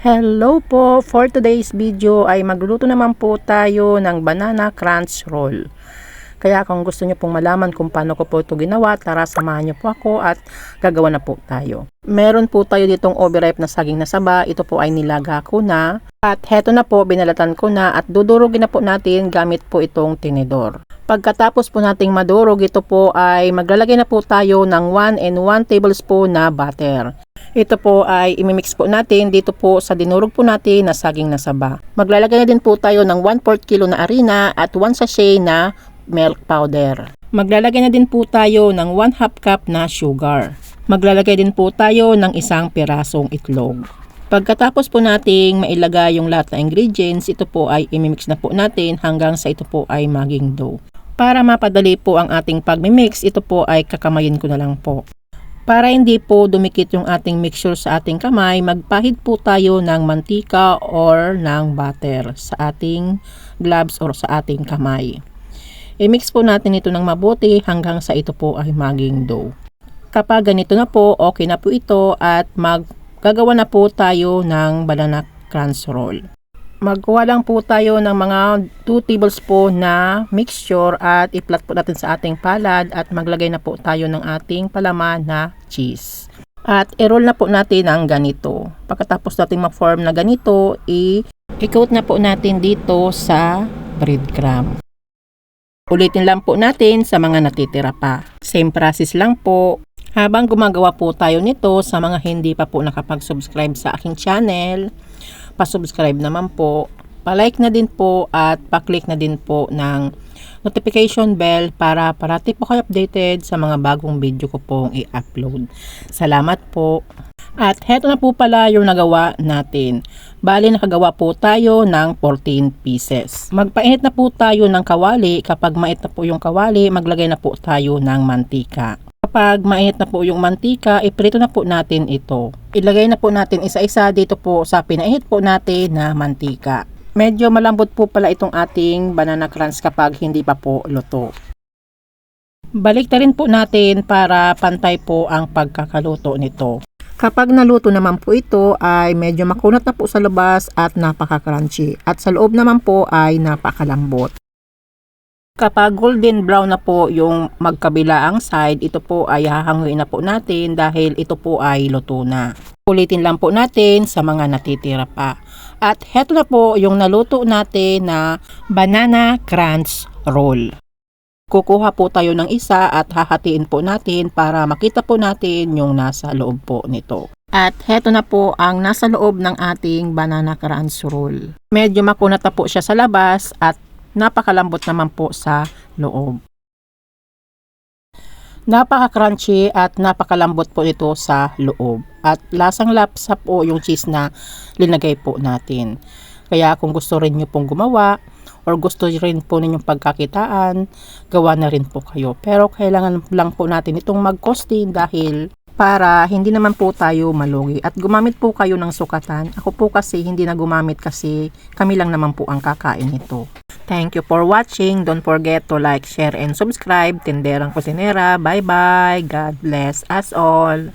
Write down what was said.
Hello po! For today's video ay magluluto naman po tayo ng banana crunch roll. Kaya kung gusto nyo pong malaman kung paano ko po ito ginawa, tara samahan nyo po ako at gagawa na po tayo. Meron po tayo ditong overripe na saging na saba. Ito po ay nilaga ko na. At heto na po, binalatan ko na at dudurugin na po natin gamit po itong tinidor. Pagkatapos po nating madurog, ito po ay maglalagay na po tayo ng 1 and 1 tablespoon na butter. Ito po ay imimix po natin dito po sa dinurog po natin na saging na saba. Maglalagay na din po tayo ng 1/4 kilo na harina at 1 sachet na milk powder. Maglalagay na din po tayo ng 1/2 cup na sugar. Maglalagay din po tayo ng isang pirasong itlog. Pagkatapos po nating mailagay yung lahat na ingredients, ito po ay imimix na po natin hanggang sa ito po ay maging dough. Para mapadali po ang ating pagmimix, ito po ay kakamayin ko na lang po. Para hindi po dumikit yung ating mixture sa ating kamay, magpahid po tayo ng mantika or ng butter sa ating gloves or sa ating kamay. I-mix po natin ito ng mabuti hanggang sa ito po ay maging dough. Kapag ganito na po, okay na po ito at gagawa na po tayo ng banana crunch roll. Magkuha lang po tayo ng mga 2 tablespoon na mixture at i-flat po natin sa ating palad at maglagay na po tayo ng ating palaman na cheese. At i-roll na po natin ng ganito. Pagkatapos natin ma-form na ganito, i-coat na po natin dito sa breadcrumb. Ulitin lang po natin sa mga natitira pa. Same process lang po. Habang gumagawa po tayo nito, sa mga hindi pa po nakapag-subscribe sa aking channel, pa-subscribe naman po, pa-like na din po at pa-click na din po ng notification bell para parati po kayo updated sa mga bagong video ko pong i-upload. Salamat po. At heto na po pala yung nagawa natin. Bali nakagawa po tayo ng 14 pieces. Magpainit na po tayo ng kawali. Kapag mait na po yung kawali, maglagay na po tayo ng mantika. Kapag mainit na po yung mantika, iprito na po natin ito. Ilagay na po natin isa-isa dito po sa pinainit po natin na mantika. Medyo malambot po pala itong ating banana crunch kapag hindi pa po luto. Balik na rin po natin para pantay po ang pagkakaluto nito. Kapag naluto naman po ito ay medyo makunat na po sa labas at napaka-crunchy. At sa loob naman po ay napakalambot. Kapag golden brown na po yung magkabilaang side, ito po ay hahanguin na po natin dahil ito po ay luto na. Ulitin lang po natin sa mga natitira pa. At heto na po yung naluto natin na banana crunch roll. Kukuha po tayo ng isa at hahatiin po natin para makita po natin yung nasa loob po nito. At heto na po ang nasa loob ng ating banana crunch roll. Medyo makunat na po siya sa labas at napakalambot naman po sa loob. Napaka-crunchy at napakalambot po ito sa loob. At lasang lapsa po yung cheese na linagay po natin. Kaya kung gusto rin nyo pong gumawa or gusto rin po ninyong pagkakitaan, gawa na rin po kayo. Pero kailangan lang po natin itong mag-costing dahil para hindi naman po tayo malugi. At gumamit po kayo ng sukatan. Ako po kasi hindi na gumamit kasi kami lang naman po ang kakain nito. Thank you for watching. Don't forget to like, share, and subscribe. Tinderang Kusinera. Bye-bye. God bless us all.